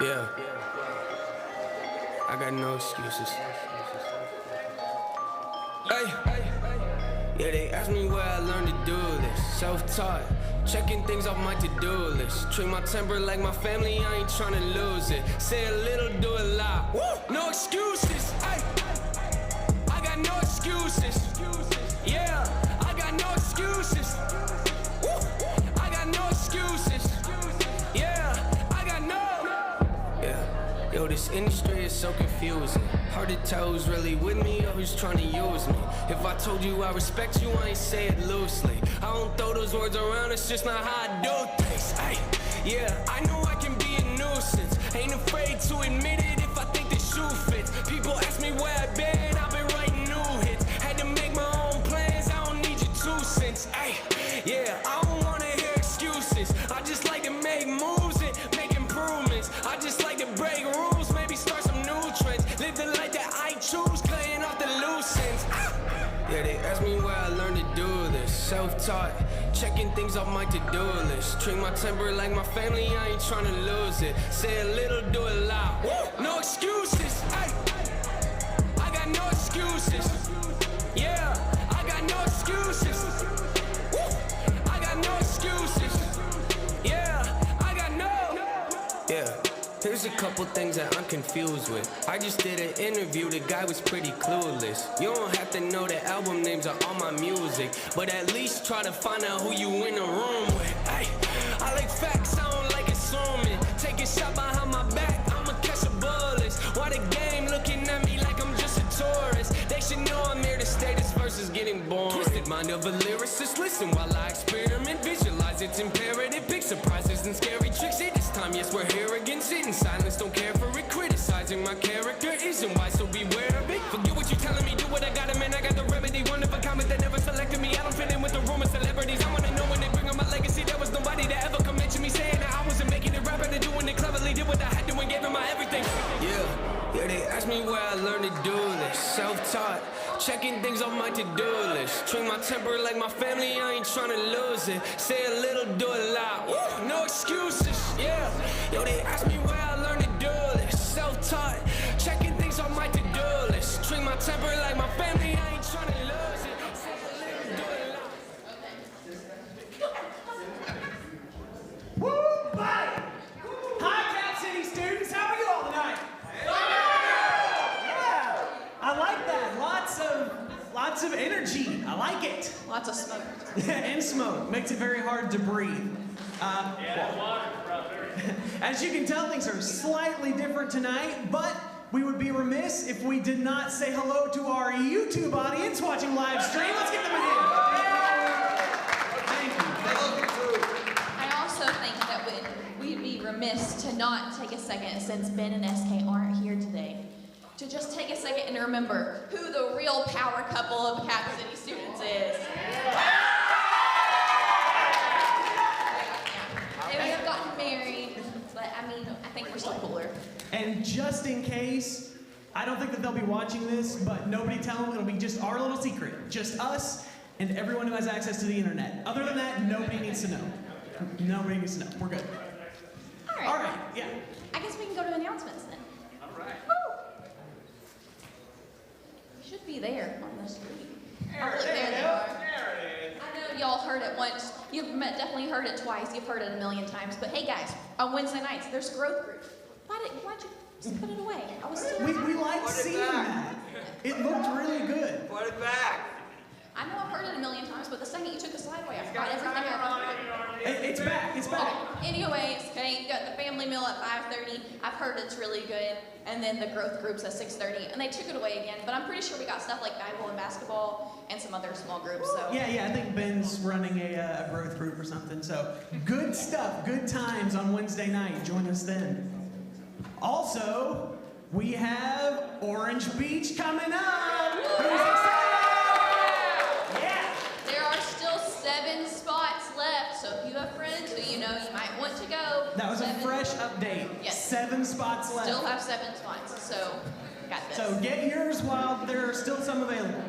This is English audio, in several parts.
Yeah, I got no excuses. Hey, yeah, they asked me where I learned to do this. Self-taught, checking things off my to-do list. Treat my temper like my family, I ain't tryna lose it. Say a little, do a lot. Woo! No excuses. Hey, I got no excuses. Yeah, I got no excuses. Woo! I got no excuses. Yeah, I got no. Yeah, yo, this industry is so confusing. Hard to tell who's really with me or who's trying to use me. If I told you I respect you, I ain't say it loosely. I don't throw those words around, it's just not how I do things. Hey, yeah, I know I can be a nuisance. Ain't afraid to admit it if I think the shoe fits. People ask me where I've been, I've been writing new hits. Had to make my own plans, I don't need your 2 cents. Hey, yeah, I don't wanna hear excuses. I just like to make moves and make improvements. I just like to break rules, maybe start some new trends. Live the life that I choose, cutting off the loose ends. Yeah, they asked me where I learned to do this. Self-taught, checking things off my to-do list. Treat my temper like my family, I ain't tryna lose it. Say a little, do a lot. Woo! No excuses. Ay. I got no excuses. Yeah, I got no excuses. Woo! I got no excuses. Yeah, I got no. Yeah. Here's a couple things that I'm confused with. I just did an interview, the guy was pretty clueless. You don't have to know the album names of all my music, but at least try to find out who you in the room with. Hey, I like facts, I don't like assuming. Take a shot behind my back, I'ma catch a bullets. Why the game looking at me like I'm just a tourist? They should know I'm here to stay, this verse is getting boring. Twisted mind of a lyricist, listen while I experiment. Visualize its imperative, big surprises and scary tricks. This time, yes, we're here again, sitting silence, don't care for it. Criticizing my character isn't why, so beware of it. Forget what you telling me, do what I gotta, man, I got the remedy. One of a comment that never selected me. I don't fit in with the rumor celebrities. I wanna know when they bring on my legacy. There was nobody that ever come mention me, saying that I wasn't making it, rapping and doing it cleverly. Did what I had to and gave it my everything. Yeah, they asked me where I learned to do this. Self-taught, checking things off my to-do list. Treat my temper like my family, I ain't tryna lose it. Say a little, do a lot. Woo! No excuses. Yeah, yo, they asked me where I learned to do this. Self-taught, checking things off my to-do list. Treat my temper like my family, I ain't tryna lose it. Say a little, do a lot. Woo! Bye! Hi, CapCity students, how are you all tonight? Yeah, I like that. Lots of energy. I like it. Lots of smoke. And smoke makes it very hard to breathe. Yeah, water, brother. As you can tell, things are slightly different tonight, but we would be remiss if we did not say hello to our YouTube audience watching live stream. Let's give them a hand. Thank you. I also think that we'd be remiss to not take a second, since Ben and SK aren't here today, to just take a second and remember who the real power couple of CapCity students is. They may have gotten married, but I mean, I think we're still cooler. And just in case, I don't think that they'll be watching this, but nobody tell them, it'll be just our little secret. Just us and everyone who has access to the internet. Other than that, nobody needs to know. Nobody needs to know. We're good. All right, yeah. I guess we can go to announcements then. All right. Woo! We should be there on the screen. There they are. I know y'all heard it once. You've definitely heard it twice. You've heard it a million times. But hey guys, on Wednesday nights, there's growth group. Why'd you just put it away? I was still We liked seeing that. It looked really good. Put it back. I know I've heard it a million times, but the second you took the slide away, I forgot everything I've It's back. It's back. Okay. Anyways, okay, you got the family meal at 5:30. I've heard it's really good. And then the growth groups at 6:30. And they took it away again. But I'm pretty sure we got stuff like Bible and basketball and some other small groups. So Yeah, I think Ben's running a growth group or something. So good stuff, good times on Wednesday night. Join us then. Also, we have Orange Beach coming up. Who's excited? Yeah. there are still 7 spots left. So if you have friends who you know you might want to go, That was a fresh update. Yes. 7 spots left. Still have 7 spots. So got this. So get yours while there are still some available.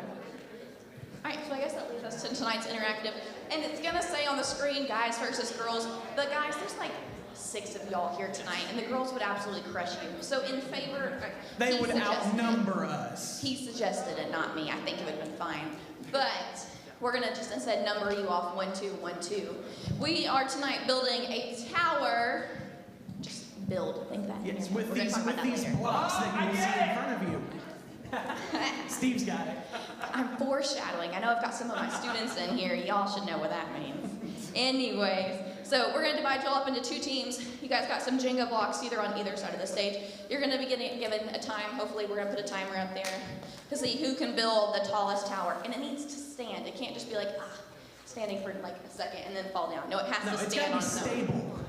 All right, so I guess that leads us to tonight's interactive. And it's gonna say on the screen, guys versus girls. But guys, there's like 6 of y'all here tonight, and the girls would absolutely crush you. So in favor, They he would suggested- outnumber us. He suggested it, not me. I think it would have been fine. But we're gonna just instead number you off 1, 2, 1, 2. We are tonight building a tower. Just build, think that. Yes, We're with gonna these talk about that later. blocks that you will see in front of you. Steve's got it. I'm foreshadowing. I know I've got some of my students in here. Y'all should know what that means. Anyways, so we're gonna divide y'all up into 2 teams. You guys got some Jenga blocks on either side of the stage. You're gonna be given a time. Hopefully we're gonna put a timer up there to see who can build the tallest tower. And it needs to stand. It can't just be like, standing for like a second and then fall down. No, it has No, to it's stand gotta on be its own. stable.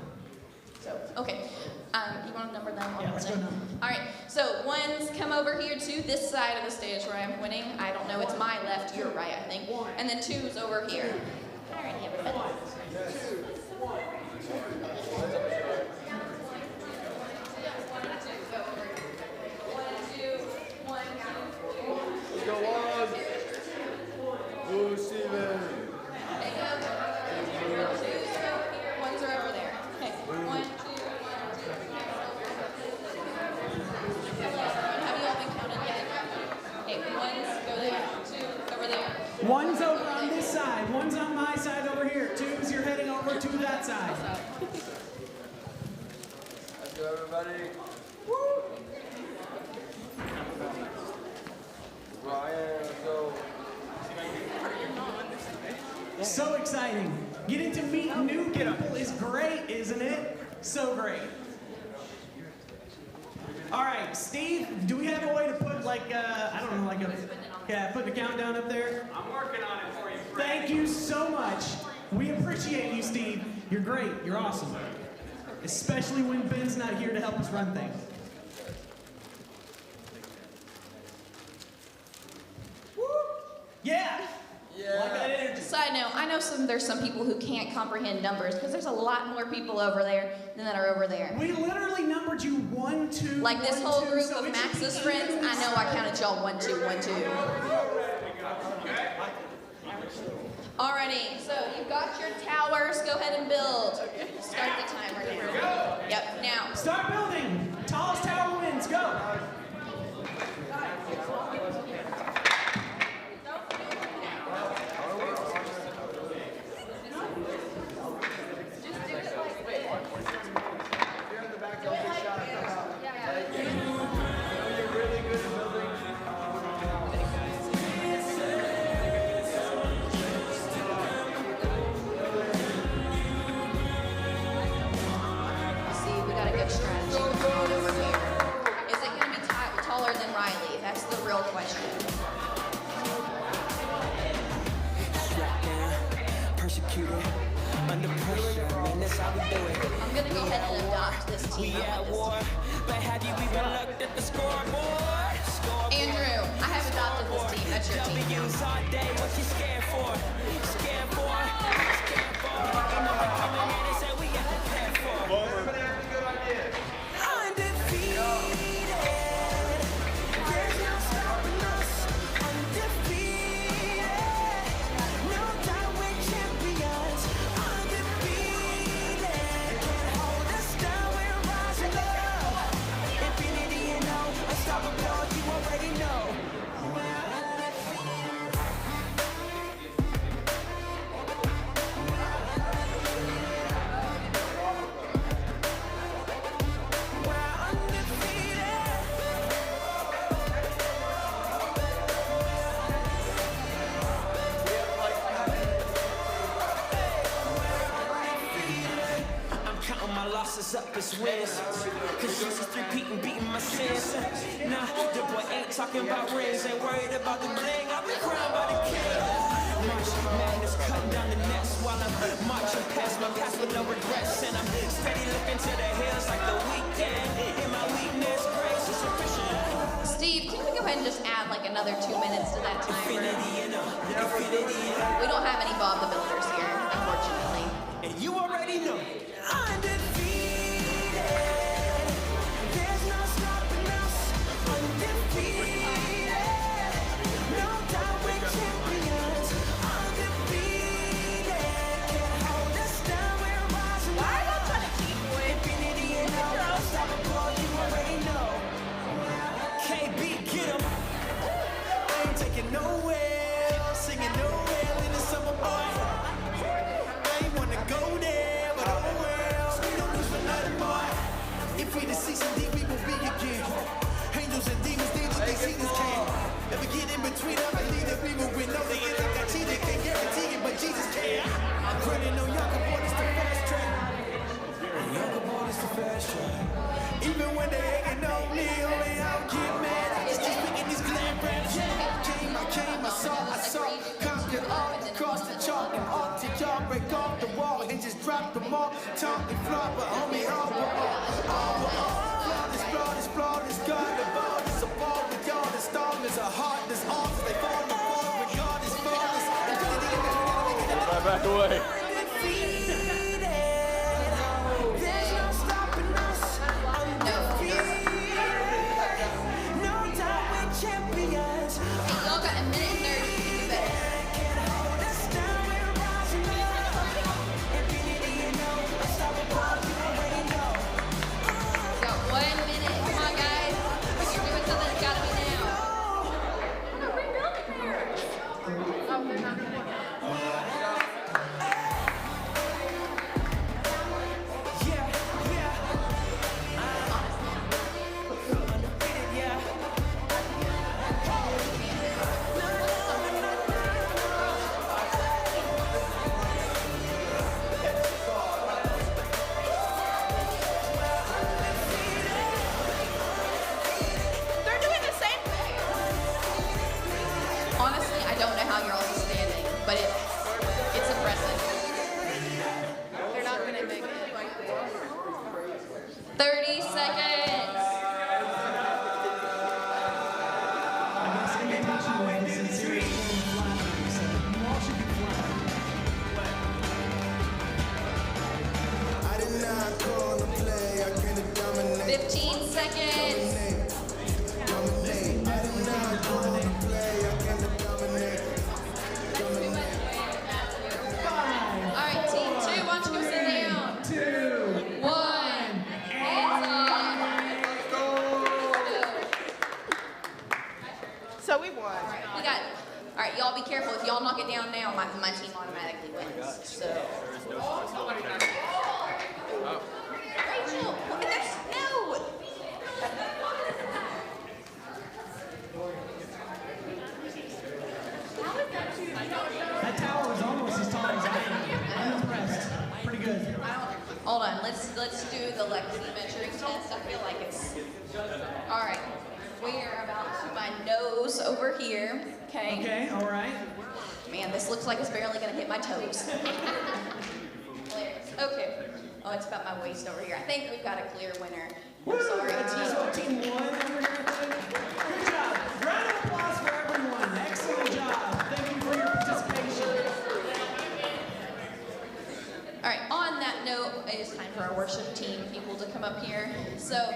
So, okay. You want to number them? I'll Yeah, let's number go them. number. All right. So ones come over here to this side of the stage where I'm pointing. I don't know. It's my left, your right, I think. And then 2's over here. All right, everybody. Go on. Go, Steven. Ones are over there. Okay. 1, 2, 1, 2. Have you all been counted yet? Okay, ones go there. 2 over there. One's over on this side. One's on my side over here. 2's you're heading over to that side. Let's go, everybody. Ryan, let's go. So exciting. Getting to meet new people is great, isn't it? So great. All right, Steve, do we have a way to put put the countdown up there? I'm working on it for you, Fred. Thank you so much. We appreciate you, Steve. You're great. You're awesome. Especially when Ben's not here to help us run things. Woo! Yeah. Like that energy. Side note, I know there's some people who can't comprehend numbers because there's a lot more people over there than that are over there. We literally numbered you 1, 2, Like this 1, whole 2, group so of it should Max's be friends, evenly I know I spread. counted y'all 1, 2, 1, 2. Alrighty, so you've got your towers. Go ahead and build. Start the timer. Yep, now. Start building. Tallest tower wins. Go. See, we gotta go team We up at with this war, team. but have you even looked at the scoreboard? Andrew, I have adopted this team. That's your team now. W's all day, what you scared for? Scared for? Scared for? Ain't nothing coming in and say we got prepared for. Everybody has a good idea. Undefeated, there's no stopping us. Undefeated, no doubt we're champions. Undefeated, can't hold us down, we're rising up. Infinity and no unstoppable, you already know. Counting my losses up as wins, cause Jesus repeating, beating my sins. Nah, the boy ain't talking about rings, ain't worried about the bling. I've been crowned by the king. March madness, cutting down the nets while I'm marching past my past with no regrets. And I'm steady looking to the hills like the weekend. In my weakness, grace is sufficient. Steve, can we go ahead and just add like another 2 minutes to that timer? Infinity and infinity and We don't have any Bob the Builders here, unfortunately. and you already know. Undefeated, there's no stopping us. Undefeated, no doubt we're champions. Undefeated, can't hold us down, we're rising. Why are you trying to keep infinity and no unstoppable, you already know. KB, get 'em. I ain't taking nowhere, singing nowhere in the summer, boy. I ain't wanna go there, but oh well. We don't lose for nothing, boy. If we the CCCC, we will be again. Angels and demons, they see this can. If we get in between, I believe that we will win. No, they ain't like that cheater, can't guarantee it, but Jesus can. I'm running on younger boy, it's the fast track. Younger boy, it's the fast track. Even when they hating on me, only I'll get mad. I just keep speaking these glam raps. I saw, conquered all across the chalk and all to y'all break off the wall and just drop them all. Talking flop, but homie, all. Flawless, God, the ball is a ball with y'all. The storm is a heart, this arms, they fall apart with God is flawless. Right back away. There's no stopping us. Undefeated, no doubt we're champions. Hey, y'all got a minute and 30. You better. Can't hold us down, we're rising up. Infinity and no unstoppable, you already know. We got 1 minute. Come on, guys. If you're doing something, it's gotta be now. Yeah. Undefeated, yeah. They're doing the same thing. Honestly, I don't know how you're all standing, but it's impressive. They're not gonna make it. 30 seconds. I guess imitation is sincere and flattering, so you all should be flattered. I did not call to play, I came to dominate. 15 seconds. Dominate. I did not call to play, I came to dominate. All right, team 2, why don't you go sit down? 2, 1. Hands off. So we won. We got. All right, y'all be careful. If y'all knock it down now, my team automatically wins. So. Rachel, look at that snow. That tower is almost as tall as I am. I'm impressed. Pretty good. Hold on, let's do the Lexi measuring test. I feel like it's. All right, we are about to my nose over here. Okay. Okay, all right. Man, this looks like it's barely gonna hit my toes. Hilarious. Okay. Oh, it's about my waist over here. I think we've got a clear winner. Woo! I'm sorry. So team 1 over here, I think. Good job. Round of applause for everyone. Excellent job. Thank you for your participation. All right, on that note, it is time for our worship team people to come up here. So,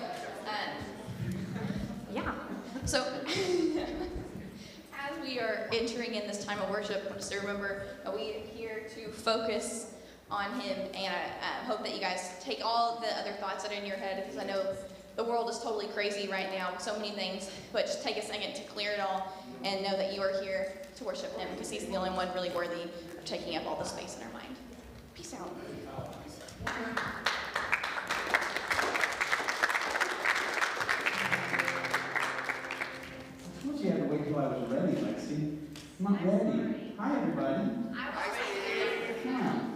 yeah. So, as we are entering in this time of worship, just to remember, we are here to focus on Him, and I hope that you guys take all the other thoughts that are in your head, because I know the world is totally crazy right now with so many things, but just take a second to clear it all and know that you are here to worship Him, because He's the only one really worthy of taking up all the space in our mind. Peace out. I thought you had to wait till I was ready, Lexi. I'm not ready. Hi, everybody. Yeah.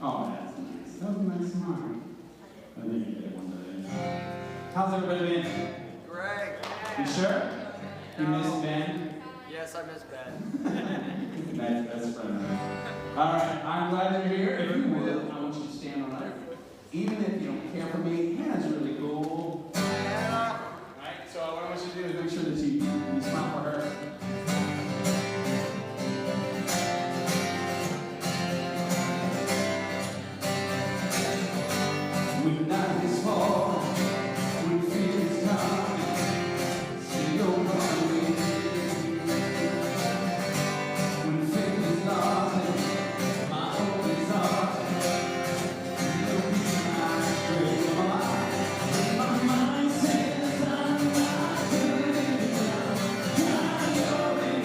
Oh, that's nice. That was a nice smile. I think you did one today. How's everybody been? Great. You sure? You missed Ben? Yes, I miss Ben. Nice best friend. All right, I'm glad you're here. If you would, I want you to stand on up. Even if you don't care for me, Hannah's really cool. Hannah. Right, so what I want you to do is make sure that you smile for her. When night is fall, when fear is coming, still don't run away. When faith is lost and my hope is lost, you'll be my strength. My mind says I'm not good enough. God, you're enough.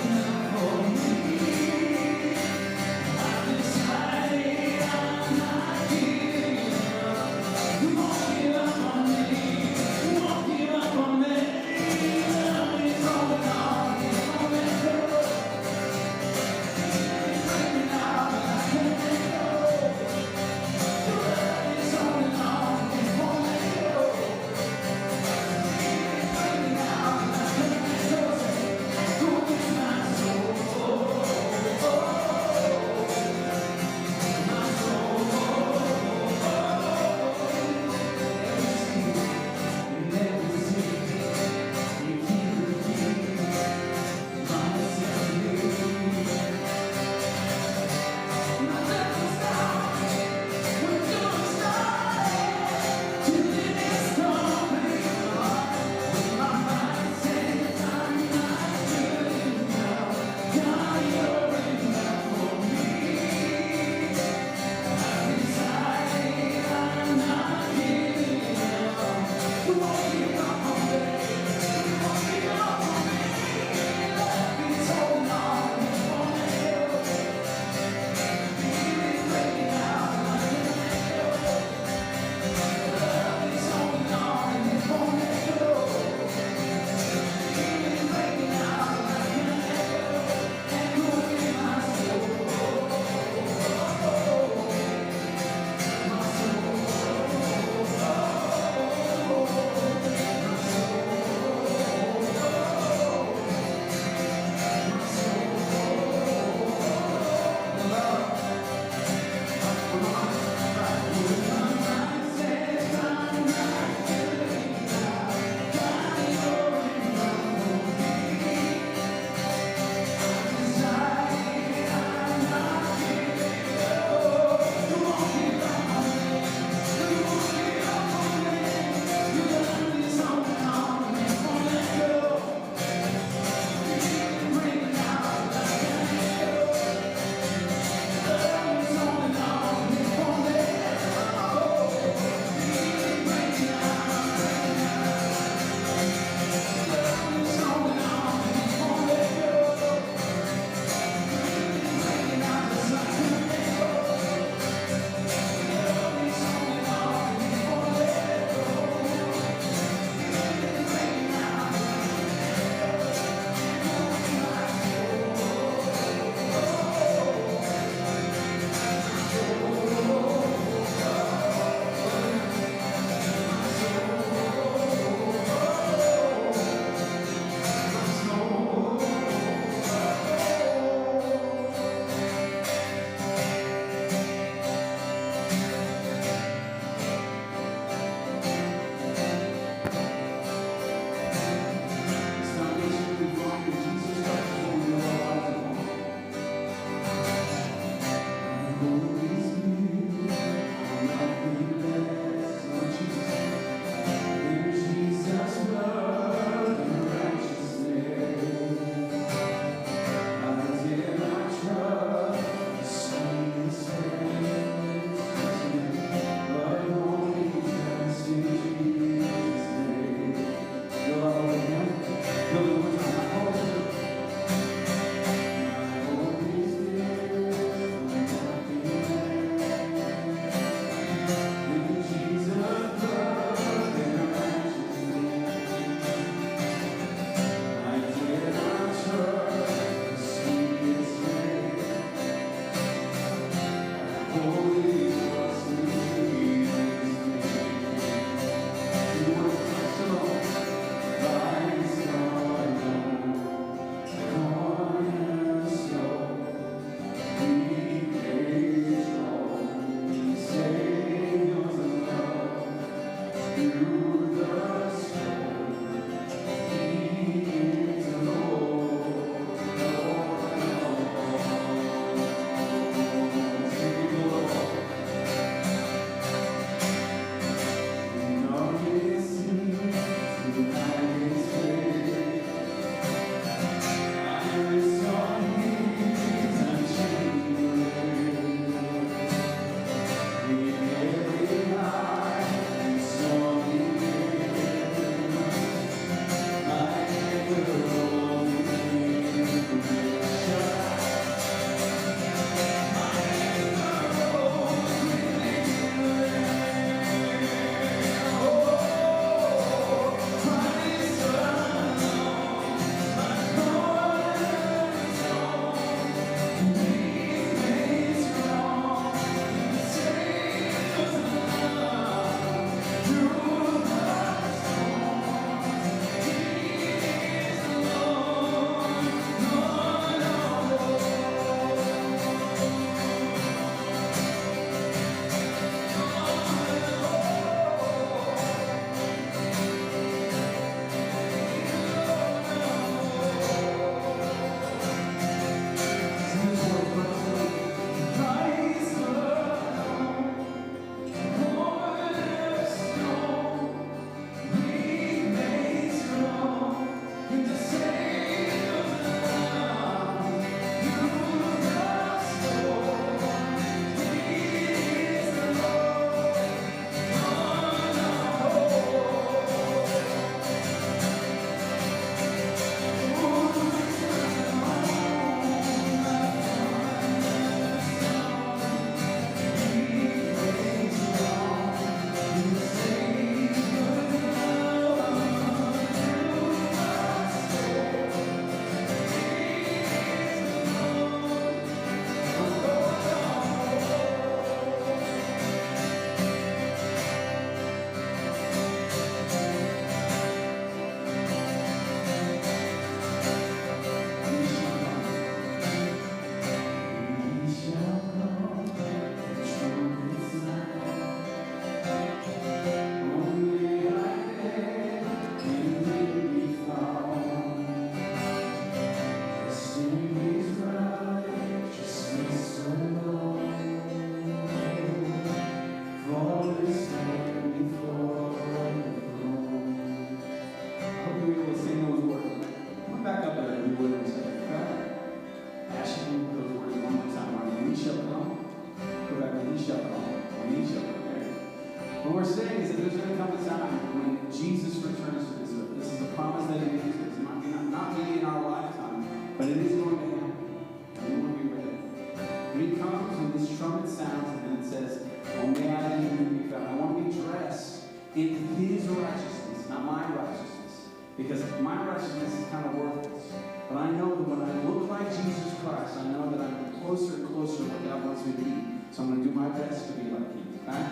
because my righteousness is kind of worthless. But I know that when I look like Jesus Christ, I know that I'm closer and closer to what God wants me to be. So I'm going to do my best to be like Him. Okay?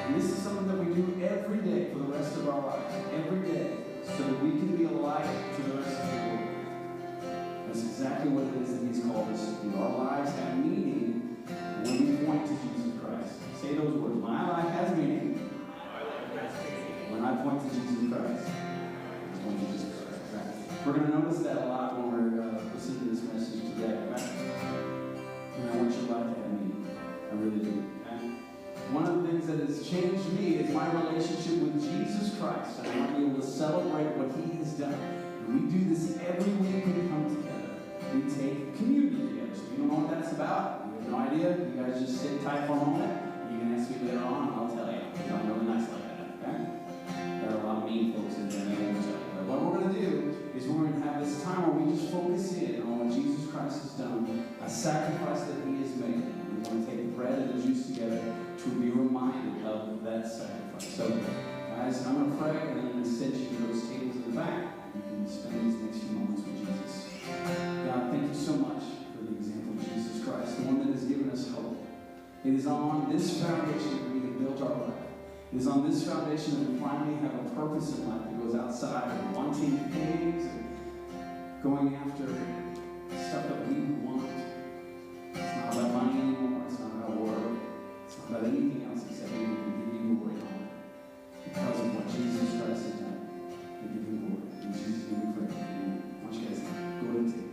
And this is something that we do every day for the rest of our lives. Every day. So that we can be a light to the rest of the world. That's exactly what it is that He's called us to do. Our lives have meaning when we point to Jesus Christ. Say those words. My life has meaning when I point to Jesus Christ. I point to Jesus Christ. Okay? We're going to notice that a lot when we're listening to this message today. Okay? And I want your life to have meaning. I really do. Okay? One of the things that has changed me is my relationship with Jesus Christ. And I want to be able to celebrate what He has done. And we do this every week we come together. We take communion together. So you don't know what that's about? You have no idea? You guys just sit tight for a moment. You can ask me later on, and I'll tell you. Because I'm really nice like that, okay? There are a lot of mean folks in there, and I won't tell you. But what we're going to do is we're going to have this time where we just focus in on what Jesus Christ has done, a sacrifice that He has made. We're going to take the bread and the juice together to be reminded of that sacrifice. So, guys, I'm going to pray, and then I'm going to send you to those tables in the back. You can spend these next few moments with Jesus. God, thank you so much for the example of Jesus Christ, the one that has given us hope. It is on this foundation that we have built our life. It is on this foundation that we finally have a purpose in life that goes outside of wanting things and going after stuff that we want. It's not about money anymore. It's not about work. It's not about anything else except we can give you glory and honor. Because of what Jesus Christ has done, we give you glory. In Jesus' name we pray. Amen. I want you guys to go ahead and take it.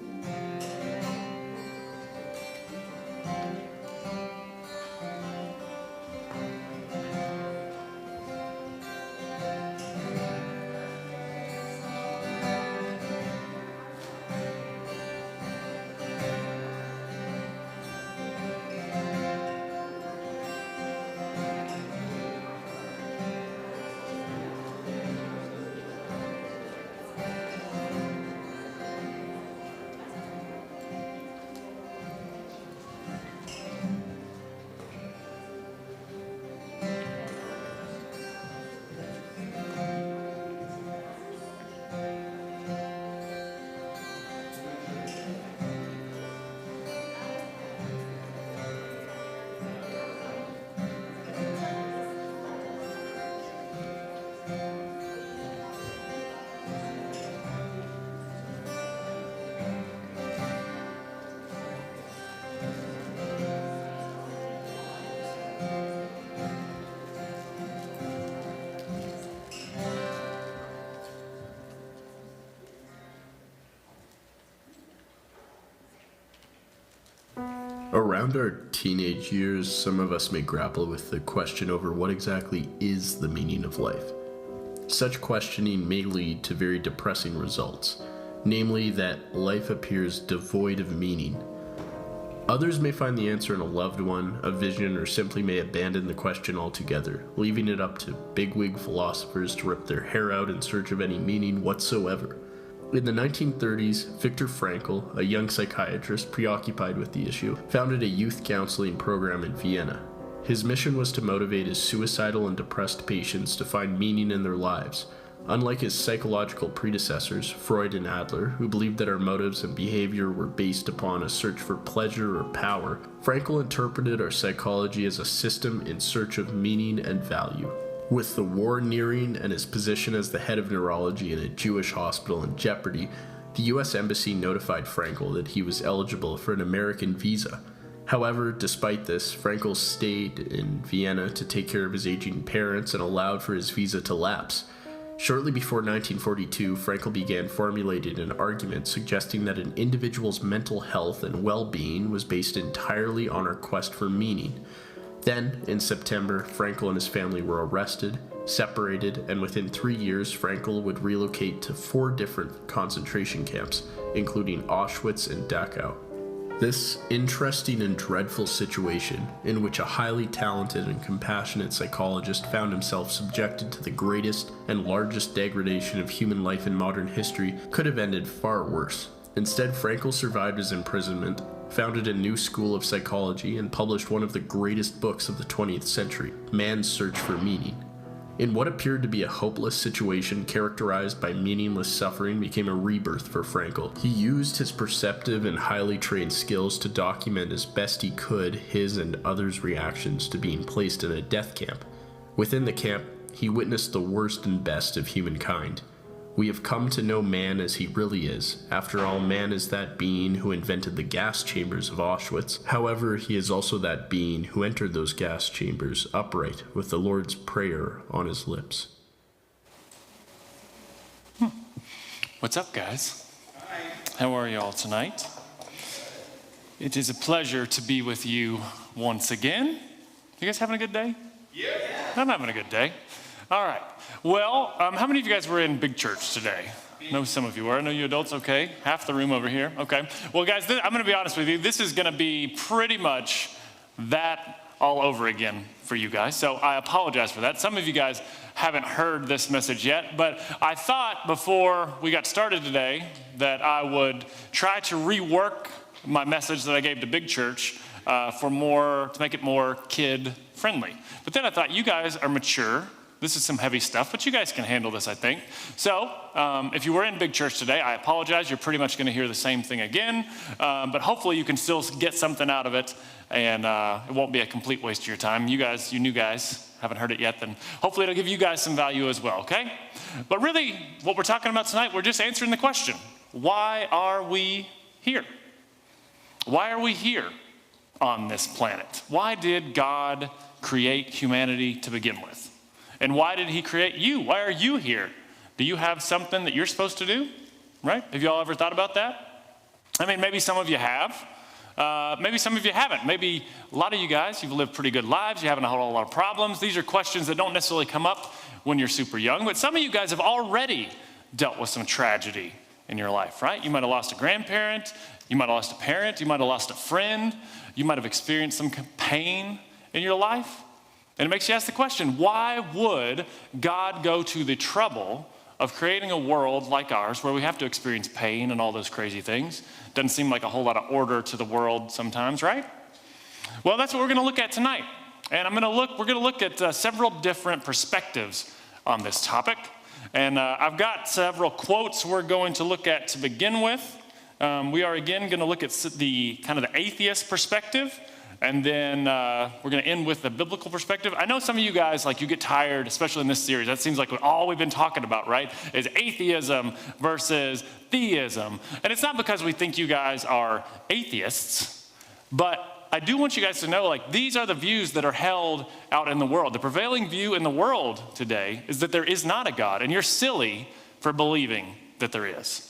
Around our teenage years, some of us may grapple with the question over what exactly is the meaning of life. Such questioning may lead to very depressing results, namely that life appears devoid of meaning. Others may find the answer in a loved one, a vision, or simply may abandon the question altogether, leaving it up to bigwig philosophers to rip their hair out in search of any meaning whatsoever. In the 1930s, Viktor Frankl, a young psychiatrist preoccupied with the issue, founded a youth counseling program in Vienna. His mission was to motivate his suicidal and depressed patients to find meaning in their lives. Unlike his psychological predecessors, Freud and Adler, who believed that our motives and behavior were based upon a search for pleasure or power, Frankl interpreted our psychology as a system in search of meaning and value. With the war nearing and his position as the head of neurology in a Jewish hospital in jeopardy, the U.S. Embassy notified Frankl that he was eligible for an American visa. However, despite this, Frankl stayed in Vienna to take care of his aging parents and allowed for his visa to lapse. Shortly before 1942, Frankl began formulating an argument suggesting that an individual's mental health and well-being was based entirely on our quest for meaning. Then, in September, Frankl and his family were arrested, separated, and within 3 years, Frankl would relocate to 4 different concentration camps, including Auschwitz and Dachau. This interesting and dreadful situation, in which a highly talented and compassionate psychologist found himself subjected to the greatest and largest degradation of human life in modern history, could have ended far worse. Instead, Frankl survived his imprisonment, founded a new school of psychology, and published one of the greatest books of the 20th century, Man's Search for Meaning. In what appeared to be a hopeless situation characterized by meaningless suffering became a rebirth for Frankel. He used his perceptive and highly trained skills to document as best he could his and others' reactions to being placed in a death camp. Within the camp, he witnessed the worst and best of humankind. We have come to know man as he really is. After all, man is that being who invented the gas chambers of Auschwitz. However, he is also that being who entered those gas chambers upright with the Lord's Prayer on his lips. What's up, guys? Hi. How are you all tonight? It is a pleasure to be with you once again. You guys having a good day? Yeah. I'm having a good day. All right. Well, how many of you guys were in big church today? I know some of you were. I know you adults, okay. Half the room over here, okay. Well, guys, I'm going to be honest with you. This is going to be pretty much that all over again for you guys. So I apologize for that. Some of you guys haven't heard this message yet, but I thought before we got started today that I would try to rework my message that I gave to big church to make it more kid friendly. But then I thought, you guys are mature. This is some heavy stuff, but you guys can handle this, I think. So if you were in big church today, I apologize. You're pretty much going to hear the same thing again, but hopefully you can still get something out of it, and it won't be a complete waste of your time. You new guys, haven't heard it yet, then hopefully it'll give you guys some value as well, okay? But really, what we're talking about tonight, we're just answering the question, why are we here? Why are we here on this planet? Why did God create humanity to begin with? And why did he create you? Why are you here? Do you have something that you're supposed to do? Right? Have you all ever thought about that? I mean, maybe some of you have. Maybe some of you haven't. Maybe a lot of you guys, you've lived pretty good lives. You haven't had a whole lot of problems. These are questions that don't necessarily come up when you're super young. But some of you guys have already dealt with some tragedy in your life, right? You might have lost a grandparent. You might have lost a parent. You might have lost a friend. You might have experienced some pain in your life. And it makes you ask the question, why would God go to the trouble of creating a world like ours where we have to experience pain and all those crazy things? Doesn't seem like a whole lot of order to the world sometimes, right? Well, that's what we're going to look at tonight. And we're going to look at several different perspectives on this topic. And I've got several quotes we're going to look at to begin with. We are again going to look at the kind of the atheist perspective. And then we're going to end with the biblical perspective. I know some of you guys, you get tired, especially in this series. That seems like all we've been talking about, right, is atheism versus theism. And it's not because we think you guys are atheists, but I do want you guys to know, these are the views that are held out in the world. The prevailing view in the world today is that there is not a God, and you're silly for believing that there is.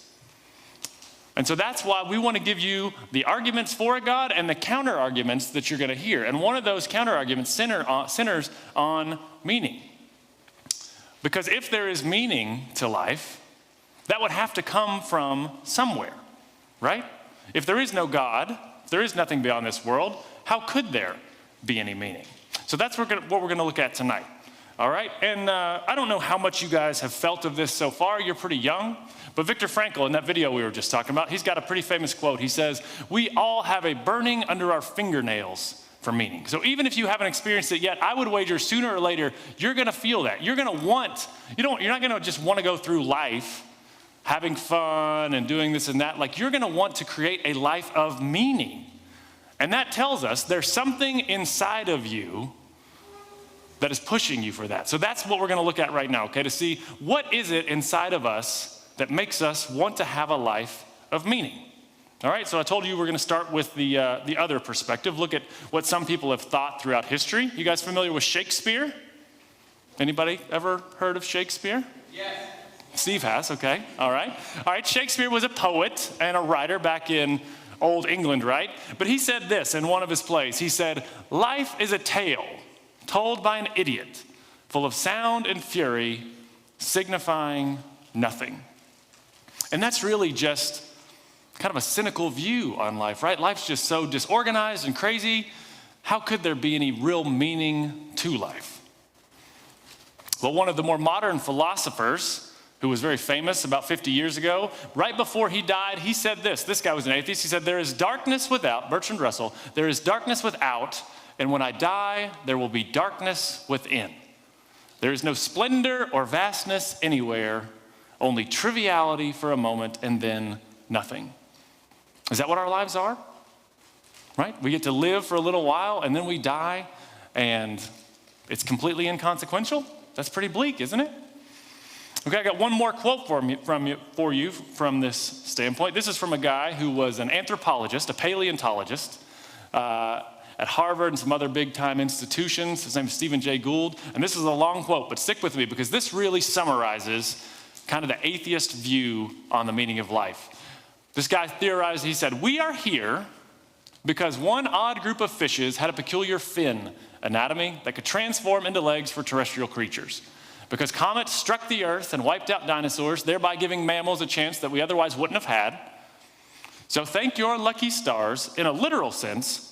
And so that's why we want to give you the arguments for a God and the counter arguments that you're going to hear. And one of those counter arguments centers on meaning. Because if there is meaning to life, that would have to come from somewhere, right? If there is no God, if there is nothing beyond this world, how could there be any meaning? So that's what we're going to look at tonight. All right? And I don't know how much you guys have felt of this so far. You're pretty young. But Viktor Frankl, in that video we were just talking about, he's got a pretty famous quote. He says, "We all have a burning under our fingernails for meaning." So even if you haven't experienced it yet, I would wager sooner or later, you're going to feel that. You're going to want, you're not going to just want to go through life having fun and doing this and that. You're going to want to create a life of meaning. And that tells us there's something inside of you that is pushing you for that. So that's what we're going to look at right now, okay, to see what is it inside of us that makes us want to have a life of meaning. All right, so I told you we're going to start with the other perspective, look at what some people have thought throughout history. You guys familiar with Shakespeare? Anybody ever heard of Shakespeare? Yes. Steve has, okay, all right. All right, Shakespeare was a poet and a writer back in Old England, right? But he said this in one of his plays. He said, "Life is a tale told by an idiot, full of sound and fury, signifying nothing." And that's really just kind of a cynical view on life, right? Life's just so disorganized and crazy. How could there be any real meaning to life? Well, one of the more modern philosophers, who was very famous about 50 years ago, right before he died, he said this. This guy was an atheist. He said, "There is darkness without," Bertrand Russell, "there is darkness without, and when I die, there will be darkness within." There is no splendor or vastness anywhere, only triviality for a moment and then nothing. Is that what our lives are? Right? We get to live for a little while and then we die and it's completely inconsequential? That's pretty bleak, isn't it? Okay, I got one more quote for you from this standpoint. This is from a guy who was an anthropologist, a paleontologist, at Harvard and some other big-time institutions. His name is Stephen Jay Gould. And this is a long quote, but stick with me because this really summarizes kind of the atheist view on the meaning of life. This guy theorized, he said, "We are here because one odd group of fishes had a peculiar fin anatomy that could transform into legs for terrestrial creatures. Because comets struck the earth and wiped out dinosaurs, thereby giving mammals a chance that we otherwise wouldn't have had. So thank your lucky stars in a literal sense,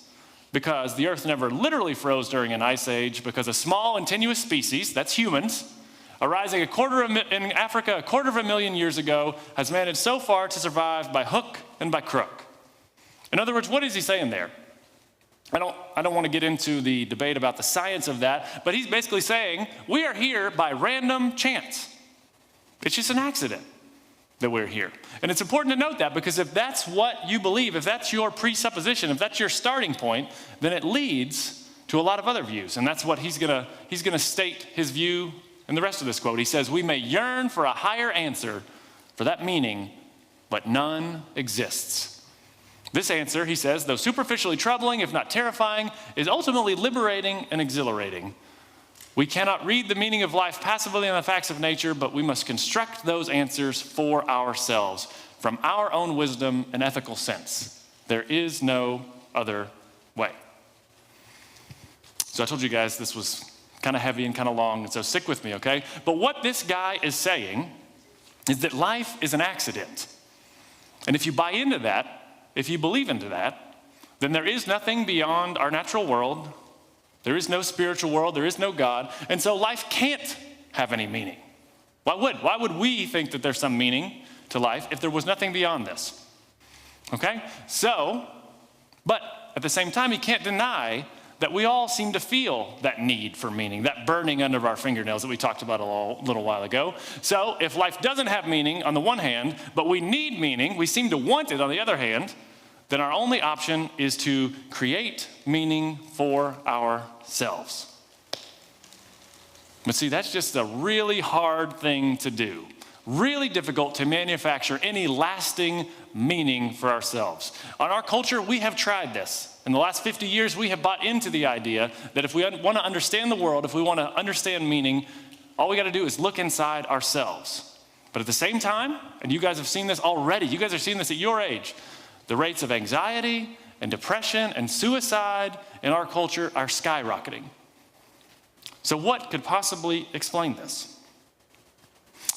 because the earth never literally froze during an ice age, because a small and tenuous species, that's humans, arising in Africa a quarter of a million years ago, has managed so far to survive by hook and by crook." In other words, what is he saying there? I don't want to get into the debate about the science of that, but he's basically saying we are here by random chance. It's just an accident that we're here. And it's important to note that because if that's what you believe, if that's your presupposition, if that's your starting point, then it leads to a lot of other views. And that's what he's gonna state his view in the rest of this quote. He says, "We may yearn for a higher answer for that meaning, but none exists. This answer," he says, "though superficially troubling, if not terrifying, is ultimately liberating and exhilarating. We cannot read the meaning of life passively in the facts of nature, but we must construct those answers for ourselves from our own wisdom and ethical sense. There is no other way." So I told you guys this was kind of heavy and kind of long, and so stick with me, okay? But what this guy is saying is that life is an accident. And if you buy into that, if you believe into that, then there is nothing beyond our natural world. There is no spiritual world. There is no God. And so life can't have any meaning. Why would we think that there's some meaning to life if there was nothing beyond this? Okay? So, but at the same time, you can't deny that we all seem to feel that need for meaning, that burning under our fingernails that we talked about a little while ago. So if life doesn't have meaning on the one hand, but we need meaning, we seem to want it on the other hand, then our only option is to create meaning for ourselves. But see, that's just a really hard thing to do. Really difficult to manufacture any lasting meaning for ourselves. On our culture, we have tried this. In the last 50 years, we have bought into the idea that if we want to understand the world, if we want to understand meaning, all we got to do is look inside ourselves. But at the same time, and you guys have seen this already, you guys are seeing this at your age, the rates of anxiety and depression and suicide in our culture are skyrocketing. So what could possibly explain this?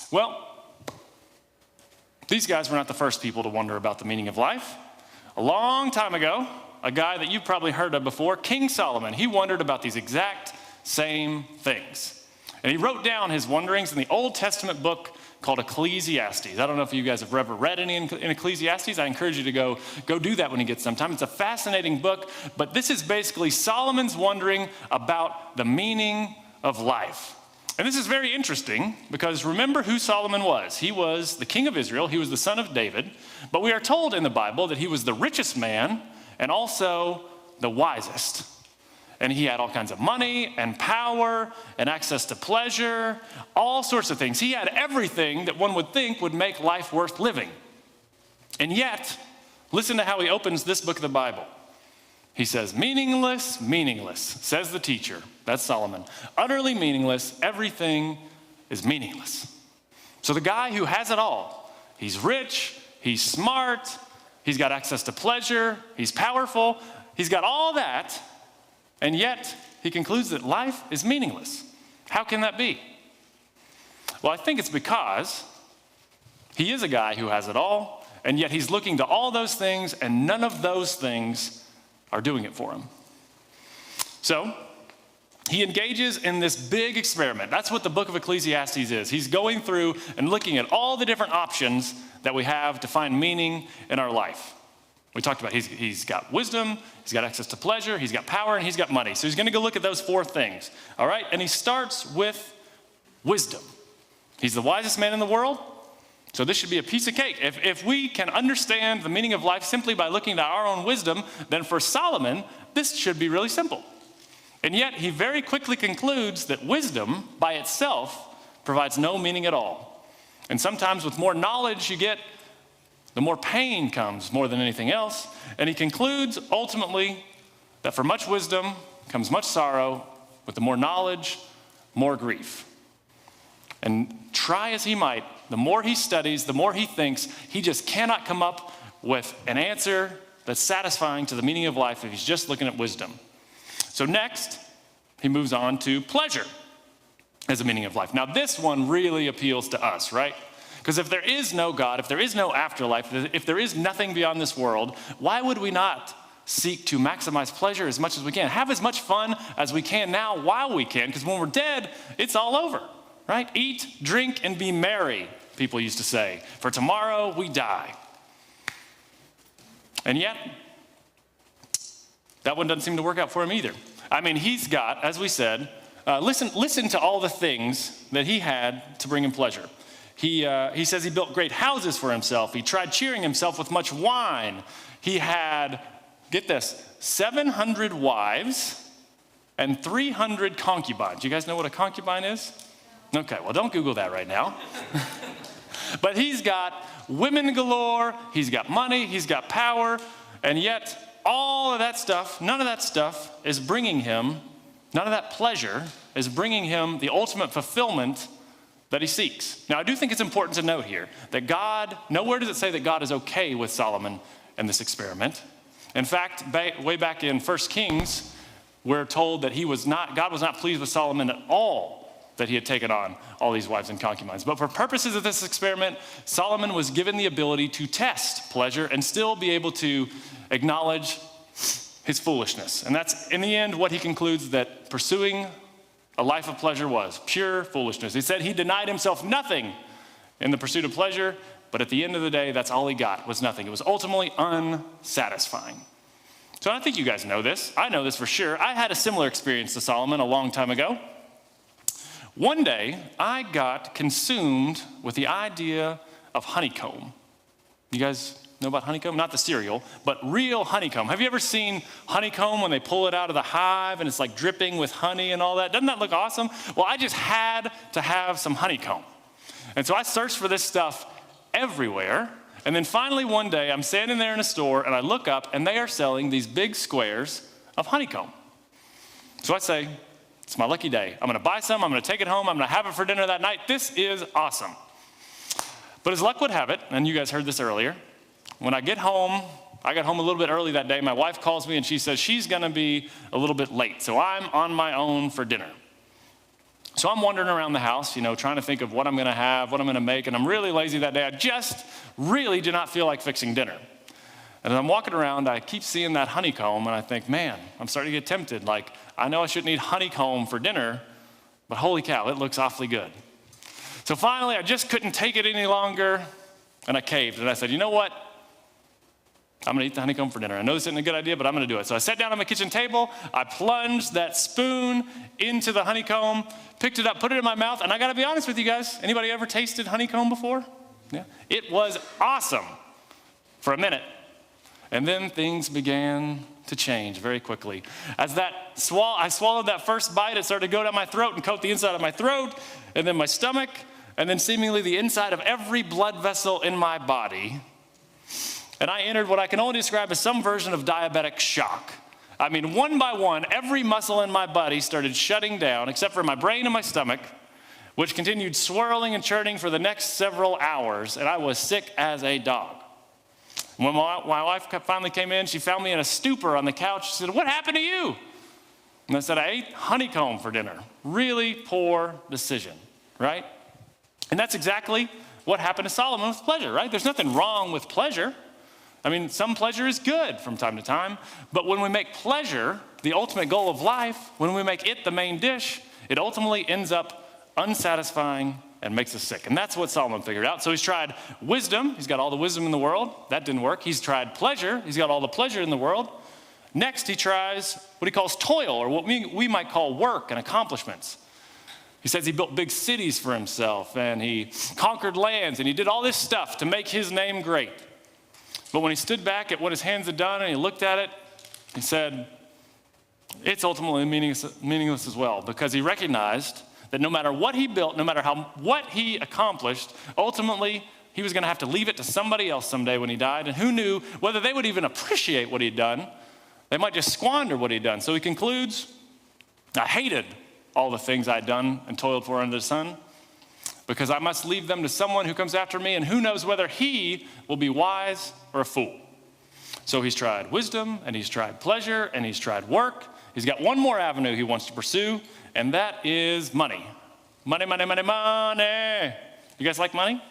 Well, these guys were not the first people to wonder about the meaning of life. A long time ago, a guy that you've probably heard of before, King Solomon, he wondered about these exact same things. And he wrote down his wonderings in the Old Testament book called Ecclesiastes. I don't know if you guys have ever read any in Ecclesiastes. I encourage you to go do that when you get some time. It's a fascinating book, but this is basically Solomon's wondering about the meaning of life. And this is very interesting because remember who Solomon was. He was the king of Israel. He was the son of David. But we are told in the Bible that he was the richest man and also the wisest. And he had all kinds of money and power and access to pleasure, all sorts of things. He had everything that one would think would make life worth living. And yet, listen to how he opens this book of the Bible. He says, "Meaningless, meaningless, says the teacher." That's Solomon. "Utterly meaningless, everything is meaningless." So the guy who has it all, he's rich, he's smart, he's got access to pleasure, he's powerful, he's got all that, and yet he concludes that life is meaningless. How can that be? Well, I think it's because he is a guy who has it all, and yet he's looking to all those things, and none of those things are doing it for him. So he engages in this big experiment. That's what the book of Ecclesiastes is. He's going through and looking at all the different options that we have to find meaning in our life. We talked about he's got wisdom, he's got access to pleasure, he's got power, and he's got money. So he's going to go look at those four things, all right? And he starts with wisdom. He's the wisest man in the world, so this should be a piece of cake. If we can understand the meaning of life simply by looking at our own wisdom, then for Solomon, this should be really simple. And yet, he very quickly concludes that wisdom by itself provides no meaning at all. And sometimes with more knowledge you get, the more pain comes more than anything else. And he concludes ultimately that for much wisdom comes much sorrow, with the more knowledge, more grief. And try as he might, the more he studies, the more he thinks, he just cannot come up with an answer that's satisfying to the meaning of life if he's just looking at wisdom. So next, he moves on to pleasure as a meaning of life. Now this one really appeals to us, right? Because if there is no God, if there is no afterlife, if there is nothing beyond this world, why would we not seek to maximize pleasure as much as we can? Have as much fun as we can now while we can, because when we're dead, it's all over, right? Eat, drink, and be merry, people used to say. For tomorrow we die. And yet, that one doesn't seem to work out for him either. I mean, he's got, as we said, listen to all the things that he had to bring him pleasure. He says he built great houses for himself. He tried cheering himself with much wine. He had, get this, 700 wives and 300 concubines. You guys know what a concubine is? Okay, well, don't Google that right now. But he's got women galore, he's got money, he's got power, and yet all of that stuff, none of that stuff is bringing him, none of that pleasure is bringing him the ultimate fulfillment that he seeks. Now, I do think it's important to note here that God, nowhere does it say that God is okay with Solomon and this experiment. In fact, way back in 1 Kings, we're told that God was not pleased with Solomon at all, that he had taken on all these wives and concubines. But for purposes of this experiment, Solomon was given the ability to test pleasure and still be able to acknowledge his foolishness. And that's, in the end, what he concludes that pursuing a life of pleasure was pure foolishness. He said he denied himself nothing in the pursuit of pleasure, but at the end of the day, that's all he got was nothing. It was ultimately unsatisfying. So I think you guys know this. I know this for sure. I had a similar experience to Solomon a long time ago. One day, I got consumed with the idea of honeycomb. You guys know about honeycomb? Not the cereal, but real honeycomb. Have you ever seen honeycomb when they pull it out of the hive and it's like dripping with honey and all that? Doesn't that look awesome? Well, I just had to have some honeycomb. And so I searched for this stuff everywhere. And then finally one day, I'm standing there in a store and I look up and they are selling these big squares of honeycomb. So I say, it's my lucky day. I'm going to buy some. I'm going to take it home. I'm going to have it for dinner that night. This is awesome. But as luck would have it, and you guys heard this earlier, when I got home a little bit early that day. My wife calls me and she says she's going to be a little bit late. So I'm on my own for dinner. So I'm wandering around the house, trying to think of what I'm going to have, what I'm going to make. And I'm really lazy that day. I just really do not feel like fixing dinner. And as I'm walking around, I keep seeing that honeycomb, and I think, man, I'm starting to get tempted. Like, I know I shouldn't eat honeycomb for dinner, but holy cow, it looks awfully good. So finally, I just couldn't take it any longer, and I caved. And I said, you know what? I'm going to eat the honeycomb for dinner. I know this isn't a good idea, but I'm going to do it. So I sat down on my kitchen table. I plunged that spoon into the honeycomb, picked it up, put it in my mouth, and I got to be honest with you guys. Anybody ever tasted honeycomb before? Yeah. It was awesome for a minute. And then things began to change very quickly. As I swallowed that first bite, it started to go down my throat and coat the inside of my throat, and then my stomach, and then seemingly the inside of every blood vessel in my body. And I entered what I can only describe as some version of diabetic shock. I mean, one by one, every muscle in my body started shutting down, except for my brain and my stomach, which continued swirling and churning for the next several hours, and I was sick as a dog. When my wife finally came in, she found me in a stupor on the couch. She said, "What happened to you?" And I said, "I ate honeycomb for dinner." Really poor decision, right? And that's exactly what happened to Solomon with pleasure, right? There's nothing wrong with pleasure. I mean, some pleasure is good from time to time, but when we make pleasure the ultimate goal of life, when we make it the main dish, it ultimately ends up unsatisfying and makes us sick. And that's what Solomon figured out. So he's tried wisdom. He's got all the wisdom in the world. That didn't work. He's tried pleasure. He's got all the pleasure in the world. Next, he tries what he calls toil, or what we might call work and accomplishments. He says he built big cities for himself, and he conquered lands, and he did all this stuff to make his name great. But when he stood back at what his hands had done and he looked at it, he said, it's ultimately meaningless as well, because he recognized that no matter what he built, no matter what he accomplished, ultimately he was going to have to leave it to somebody else someday when he died, and who knew whether they would even appreciate what he'd done. They might just squander what he'd done. So he concludes, I hated all the things I'd done and toiled for under the sun, because I must leave them to someone who comes after me, and who knows whether he will be wise or a fool. So he's tried wisdom, and he's tried pleasure, and he's tried work. He's got one more avenue he wants to pursue, and that is money. Money, money, money, money. You guys like money?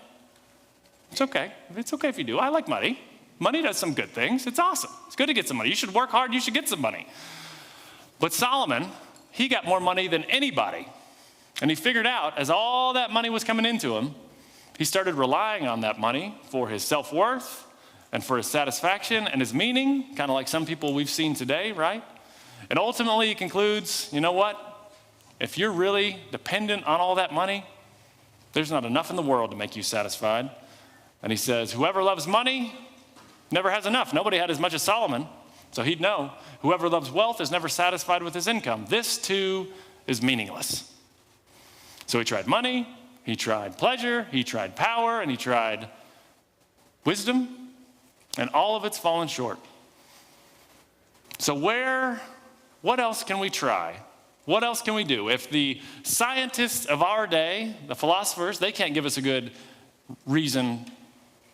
It's okay. It's okay if you do. I like money. Money does some good things. It's awesome. It's good to get some money. You should work hard. You should get some money. But Solomon, he got more money than anybody. And he figured out, as all that money was coming into him, he started relying on that money for his self-worth and for his satisfaction and his meaning, kind of like some people we've seen today, right? And ultimately he concludes, you know what? If you're really dependent on all that money, there's not enough in the world to make you satisfied. And he says, whoever loves money never has enough. Nobody had as much as Solomon, so he'd know. Whoever loves wealth is never satisfied with his income. This too is meaningless. So he tried money, he tried pleasure, he tried power, and he tried wisdom, and all of it's fallen short. So what else can we try? What else can we do? If the scientists of our day, the philosophers, they can't give us a good reason,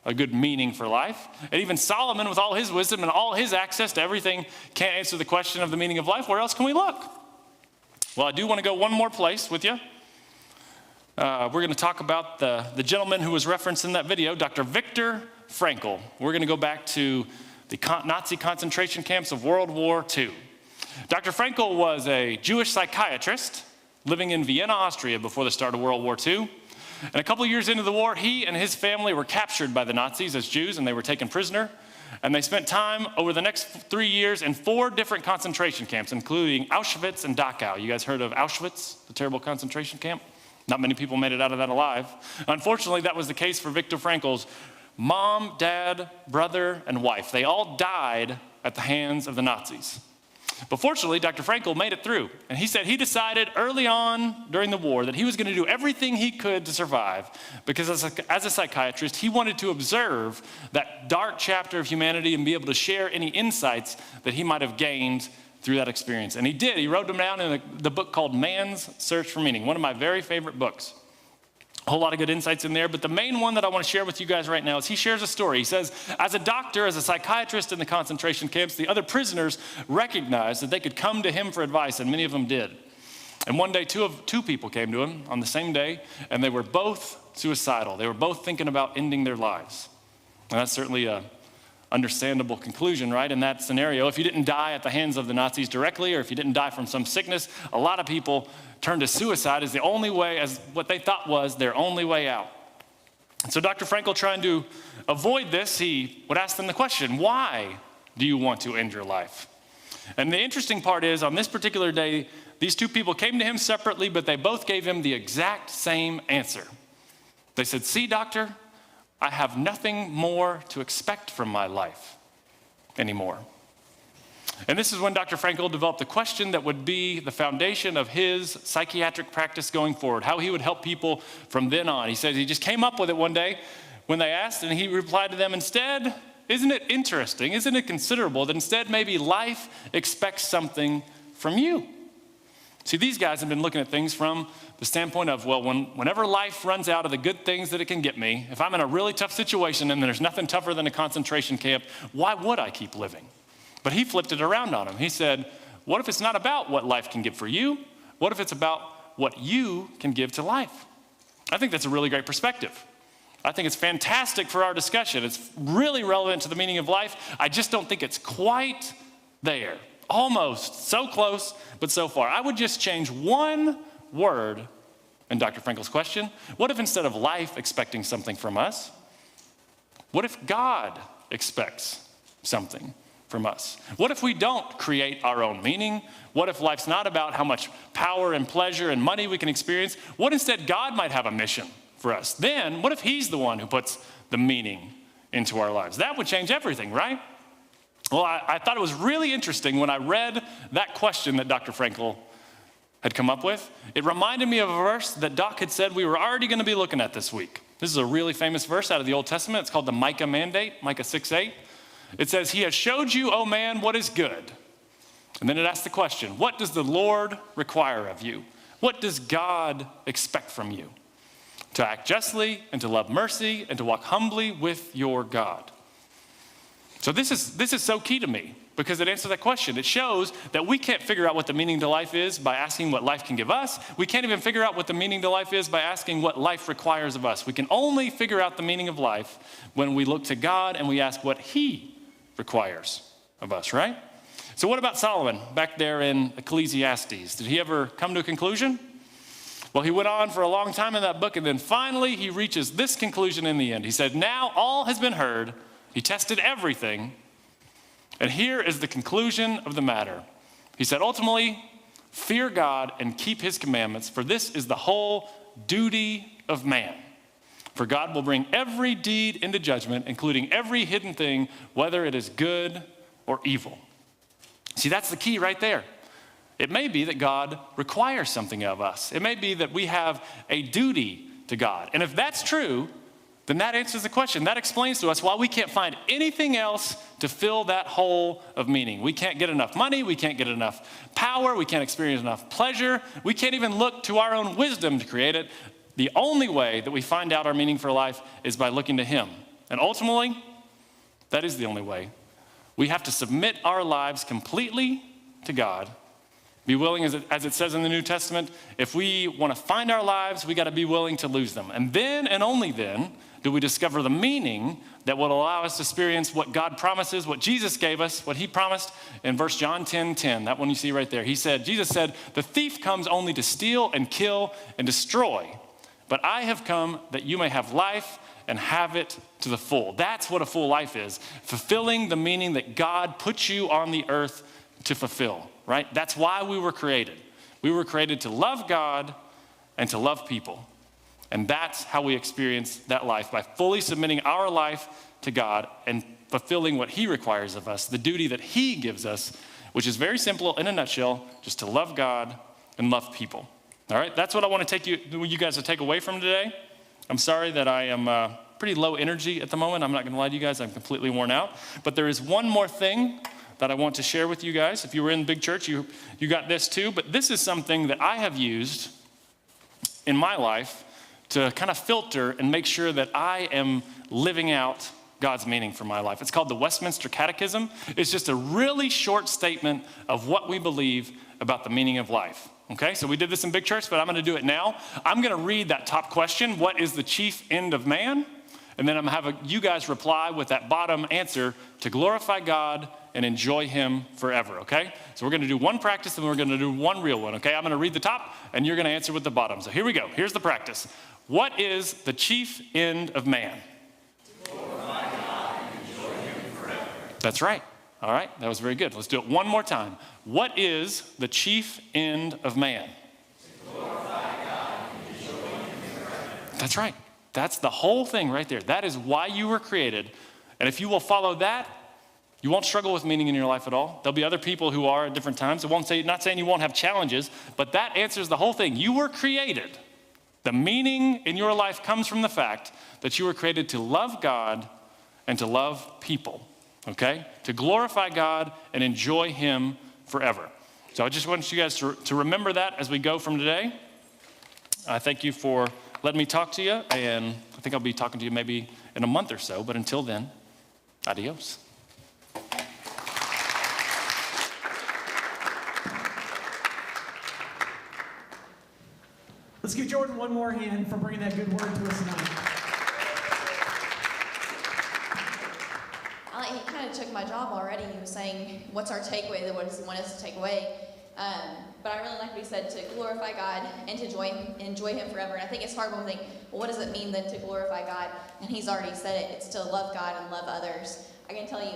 a good meaning for life, and even Solomon with all his wisdom and all his access to everything can't answer the question of the meaning of life, where else can we look? Well, I do want to go one more place with you. We're going to talk about the gentleman who was referenced in that video, Dr. Viktor Frankl. We're going to go back to the Nazi concentration camps of World War II. Dr. Frankl was a Jewish psychiatrist living in Vienna, Austria before the start of World War II. And a couple years into the war, he and his family were captured by the Nazis as Jews, and they were taken prisoner. And they spent time over the next 3 years in 4 different concentration camps, including Auschwitz and Dachau. You guys heard of Auschwitz, the terrible concentration camp? Not many people made it out of that alive. Unfortunately, that was the case for Viktor Frankl's mom, dad, brother, and wife. They all died at the hands of the Nazis. But fortunately, Dr. Frankl made it through. And he said he decided early on during the war that he was going to do everything he could to survive, because as a psychiatrist, he wanted to observe that dark chapter of humanity and be able to share any insights that he might have gained through that experience. And he did. He wrote them down in the book called Man's Search for Meaning, one of my very favorite books. A whole lot of good insights in there, but the main one that I want to share with you guys right now is he shares a story. He says, as a doctor, as a psychiatrist in the concentration camps, the other prisoners recognized that they could come to him for advice, and many of them did. And one day, two people came to him on the same day, and they were both suicidal. They were both thinking about ending their lives. And that's certainly a understandable conclusion, right, in that scenario. If you didn't die at the hands of the Nazis directly, or if you didn't die from some sickness, a lot of people turned to suicide as the only way, as what they thought was their only way out. And so Dr. Frankl, trying to avoid this, he would ask them the question, why do you want to end your life? And the interesting part is, on this particular day, these 2 people came to him separately, but they both gave him the exact same answer. They said, see, doctor, I have nothing more to expect from my life anymore. And this is when Dr. Frankl developed a question that would be the foundation of his psychiatric practice going forward, how he would help people from then on. He said he just came up with it one day when they asked, and he replied to them, instead, isn't it interesting, isn't it considerable that instead maybe life expects something from you? See, these guys have been looking at things from the standpoint of, well, whenever life runs out of the good things that it can get me, if I'm in a really tough situation and there's nothing tougher than a concentration camp, why would I keep living? But he flipped it around on him. He said, what if it's not about what life can give for you? What if it's about what you can give to life? I think that's a really great perspective. I think it's fantastic for our discussion. It's really relevant to the meaning of life. I just don't think it's quite there. Almost, so close, but so far. I would just change one word in Dr. Frankl's question. What if instead of life expecting something from us, what if God expects something from us? What if we don't create our own meaning? What if life's not about how much power and pleasure and money we can experience? What instead God might have a mission for us? Then what if he's the one who puts the meaning into our lives? That would change everything, right? Well, I thought it was really interesting when I read that question that Dr. Frankl had come up with. It reminded me of a verse that Doc had said we were already going to be looking at this week. This is a really famous verse out of the Old Testament. It's called the Micah Mandate, Micah 6:8. It says, he has showed you, O man, what is good. And then it asks the question, what does the Lord require of you? What does God expect from you? To act justly and to love mercy and to walk humbly with your God. So this is so key to me because it answers that question. It shows that we can't figure out what the meaning to life is by asking what life can give us. We can't even figure out what the meaning to life is by asking what life requires of us. We can only figure out the meaning of life when we look to God and we ask what he requires of us, right? So what about Solomon back there in Ecclesiastes? Did he ever come to a conclusion? Well, he went on for a long time in that book, and then finally he reaches this conclusion in the end. He said, now all has been heard. He tested everything. And here is the conclusion of the matter. He said, ultimately, fear God and keep his commandments, for this is the whole duty of man. For God will bring every deed into judgment, including every hidden thing, whether it is good or evil. See, that's the key right there. It may be that God requires something of us. It may be that we have a duty to God. And if that's true, then that answers the question. That explains to us why we can't find anything else to fill that hole of meaning. We can't get enough money. We can't get enough power. We can't experience enough pleasure. We can't even look to our own wisdom to create it. The only way that we find out our meaning for life is by looking to him. And ultimately, that is the only way. We have to submit our lives completely to God. Be willing, as it says in the New Testament, if we want to find our lives, we got to be willing to lose them. And then and only then do we discover the meaning that will allow us to experience what God promises, what Jesus gave us, what he promised in verse John 10:10, that one you see right there. Jesus said, the thief comes only to steal and kill and destroy, but I have come that you may have life and have it to the full. That's what a full life is, fulfilling the meaning that God put you on the earth to fulfill, right? That's why we were created. We were created to love God and to love people. And that's how we experience that life, by fully submitting our life to God and fulfilling what he requires of us, the duty that he gives us, which is very simple in a nutshell, just to love God and love people. All right, that's what I want to take you guys to take away from today. I'm sorry that I am pretty low energy at the moment. I'm not going to lie to you guys. I'm completely worn out. But there is one more thing that I want to share with you guys. If you were in big church, you got this too. But this is something that I have used in my life to kind of filter and make sure that I am living out God's meaning for my life. It's called the Westminster Catechism. It's just a really short statement of what we believe about the meaning of life. Okay, so we did this in big church, but I'm going to do it now. I'm going to read that top question, what is the chief end of man? And then I'm going to have you guys reply with that bottom answer, to glorify God and enjoy him forever, okay? So we're going to do one practice and we're going to do one real one, okay? I'm going to read the top and you're going to answer with the bottom. So here we go. Here's the practice. What is the chief end of man? To glorify God and enjoy him forever. That's right. All right, that was very good. Let's do it one more time. What is the chief end of man? To glorify God and enjoy him forever. That's right. That's the whole thing right there. That is why you were created. And if you will follow that, you won't struggle with meaning in your life at all. There'll be other people who are at different times. Not saying you won't have challenges, but that answers the whole thing. You were created. The meaning in your life comes from the fact that you were created to love God and to love people. Okay? To glorify God and enjoy him forever. So I just want you guys to remember that as we go from today. I thank you for letting me talk to you, and I think I'll be talking to you maybe in a month or so, but until then, adios. Let's give Jordan one more hand for bringing that good word to us tonight. He kind of took my job already. He was saying, what's our takeaway? What does he want us to take away? But I really like what he said, to glorify God and to enjoy him forever. And I think it's hard when we think, well, what does it mean then to glorify God? And he's already said it. It's to love God and love others. I can tell you,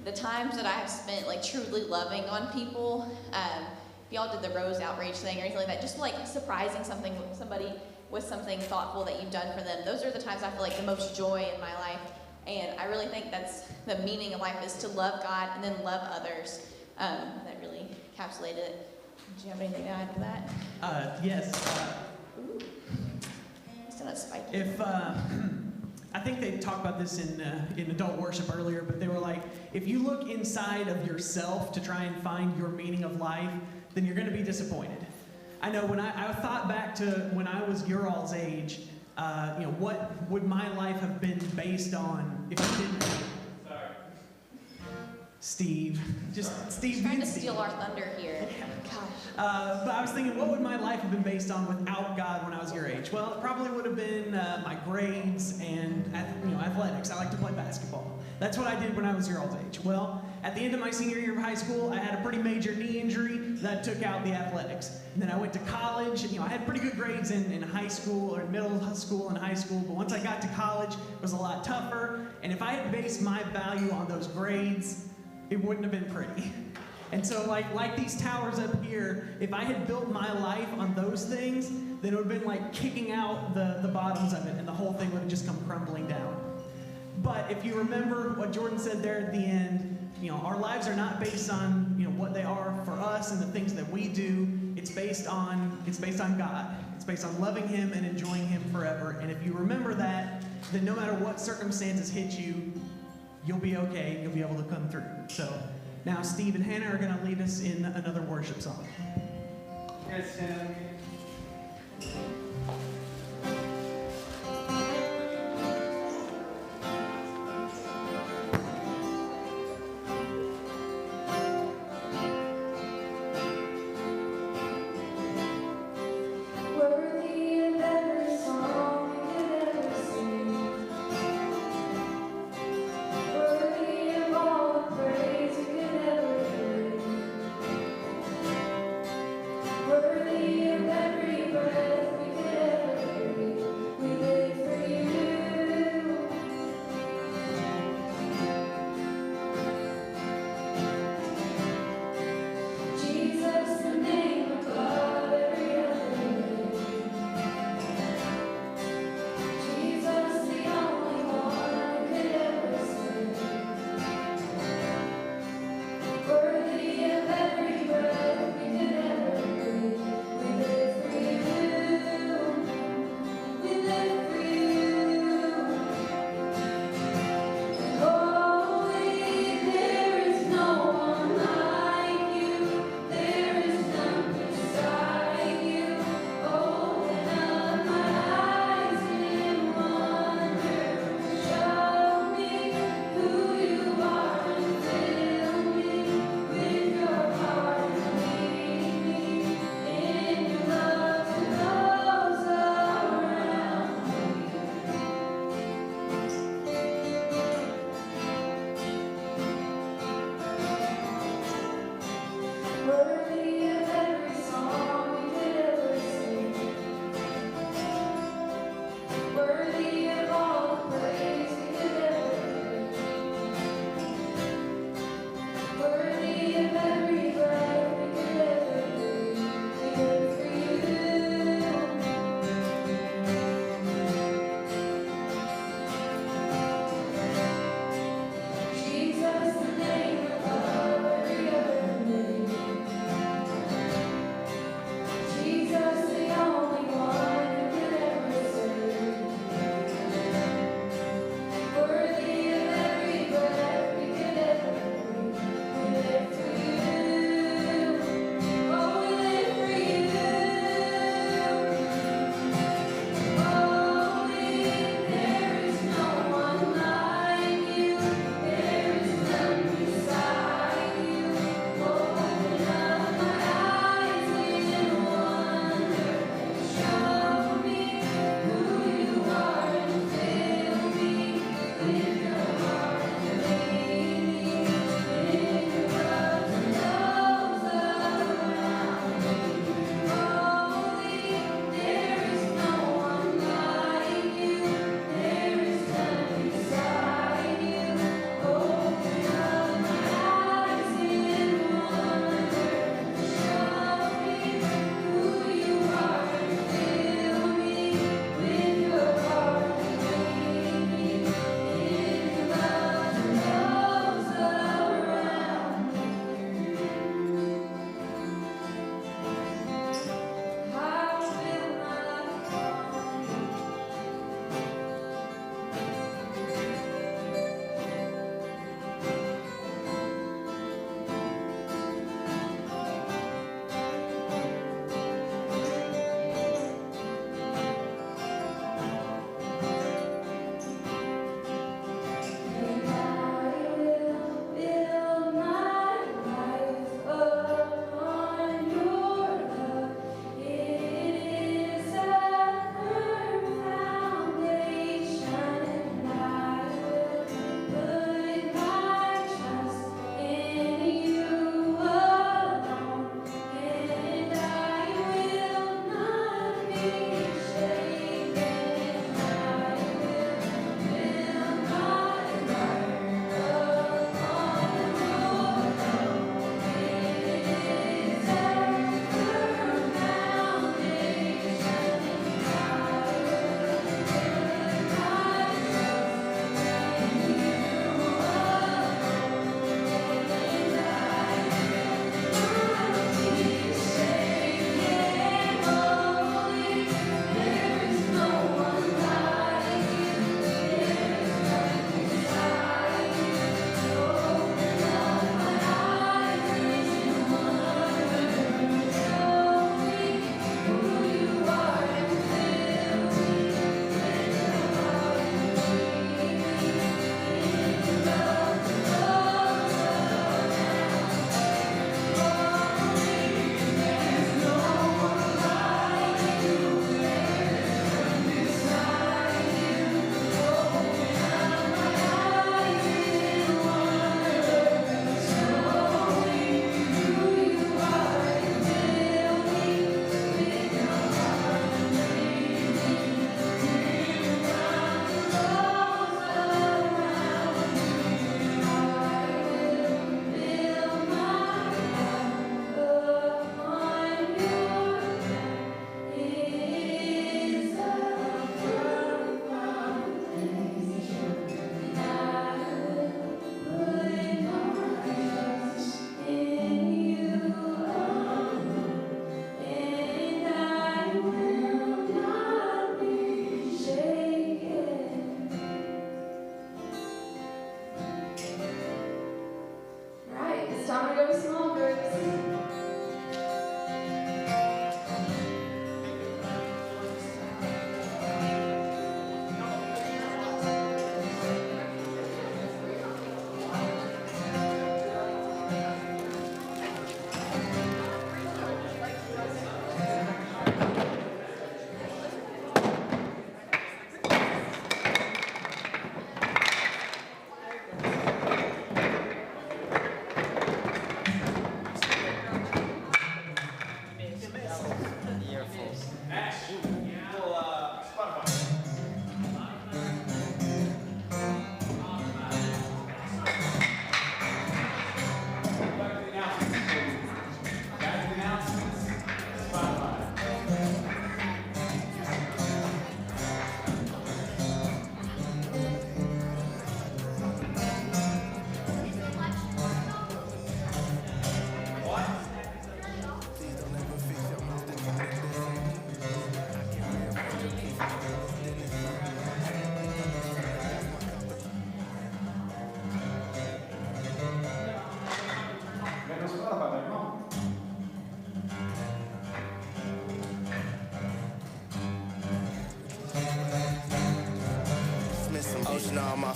the times that I have spent like truly loving on people, if y'all did the Rose Outreach thing or anything like that, just like surprising somebody with something thoughtful that you've done for them, those are the times I feel like the most joy in my life. And I really think that's the meaning of life, is to love God and then love others. That really encapsulated it. Do you have anything to add to that? Yes. Ooh. Still not spiky. If I think they talked about this in adult worship earlier, but they were like, if you look inside of yourself to try and find your meaning of life, then you're going to be disappointed. I know when I thought back to when I was your all's age, what would my life have been based on if I didn't? Sorry. Steve. Steve. Trying to steal our thunder here. Gosh. But I was thinking, what would my life have been based on without God when I was your age? Well, it probably would have been my grades and athletics. I like to play basketball. That's what I did when I was your all's age. Well, at the end of my senior year of high school, I had a pretty major knee injury that took out the athletics. And then I went to college. I had pretty good grades in high school, or middle school and high school. But once I got to college, it was a lot tougher. And if I had based my value on those grades, it wouldn't have been pretty. And so like these towers up here, if I had built my life on those things, then it would have been like kicking out the bottoms of it, and the whole thing would have just come crumbling down. But if you remember what Jordan said there at the end, our lives are not based on what they are for us and the things that we do. It's based on God. It's based on loving Him and enjoying Him forever. And if you remember that, then no matter what circumstances hit you, you'll be okay. You'll be able to come through. So now Steve and Hannah are going to lead us in another worship song. You guys stand up. Worthy of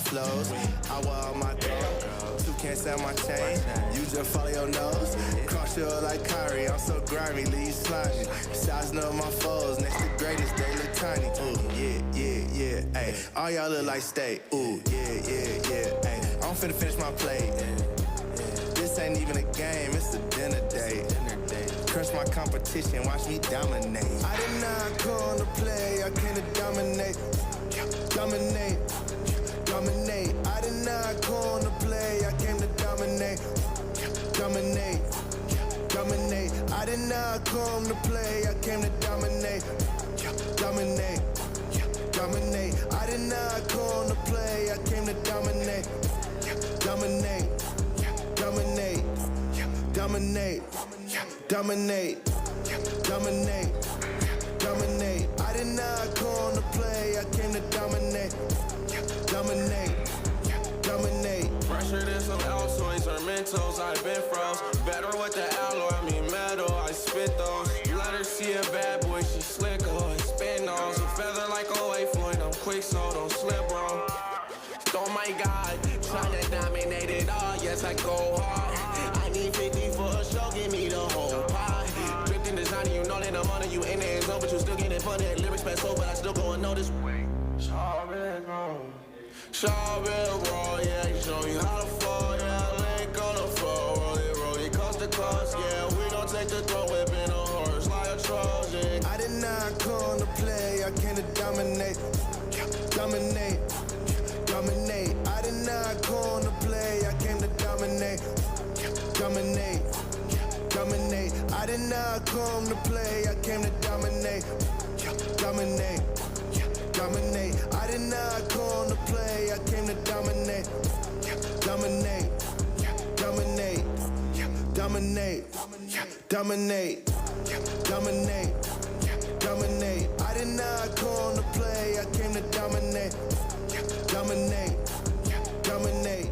flows. I wear all my gold. You can't sell my chain. You just follow your nose. Cross you like Kyrie. I'm so grimy, leave slimy. Size of my foes. Next to greatest, they look tiny. Ooh, yeah. Ay, all y'all look like steak. Ooh, yeah. Ay, I'm finna finish my plate. This ain't even a game, it's a dinner date. Crush my competition, watch me dominate. I did not come to play, I came to dominate. Dominate. I did not come to play, I came to dominate. Dominate. I did not come to play, I came to dominate. Dominate. I did not come to play, I came to dominate. Dominate. I did not come to play, I came to dominate. Dominate. Fresher than some Altoids or Mentos, I've been froze. Better with the alloy, I mean metal, I spit those. Let her see a bad boy, she slick, oh, spin nose. A feather like a wavepoint, I'm quick, so don't slip, bro. Oh my God, tryna dominate it all, yes, I go hard. I need 50 for a show, give me the whole pie. Drifting designer, you know that I'm on it, you in there, so, but you still getting funny. Lyrics bad so, but I still go and know this way. Shawbill, bro, yeah, you show me how to fall, yeah, link on the floor, roll it, coast to coast, yeah, we gon' take the throat, whipping a horse like a Trojan. I did not come to play, I came to dominate. I did not come to play, I came to dominate. I did not come to play, I came to dominate. I did not come to play, I came to dominate. I did not come to play, I came to dominate. Dominate.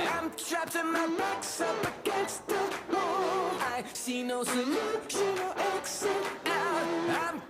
I'm trapped and my back's up against the wall. I see no solution or exit out. I'm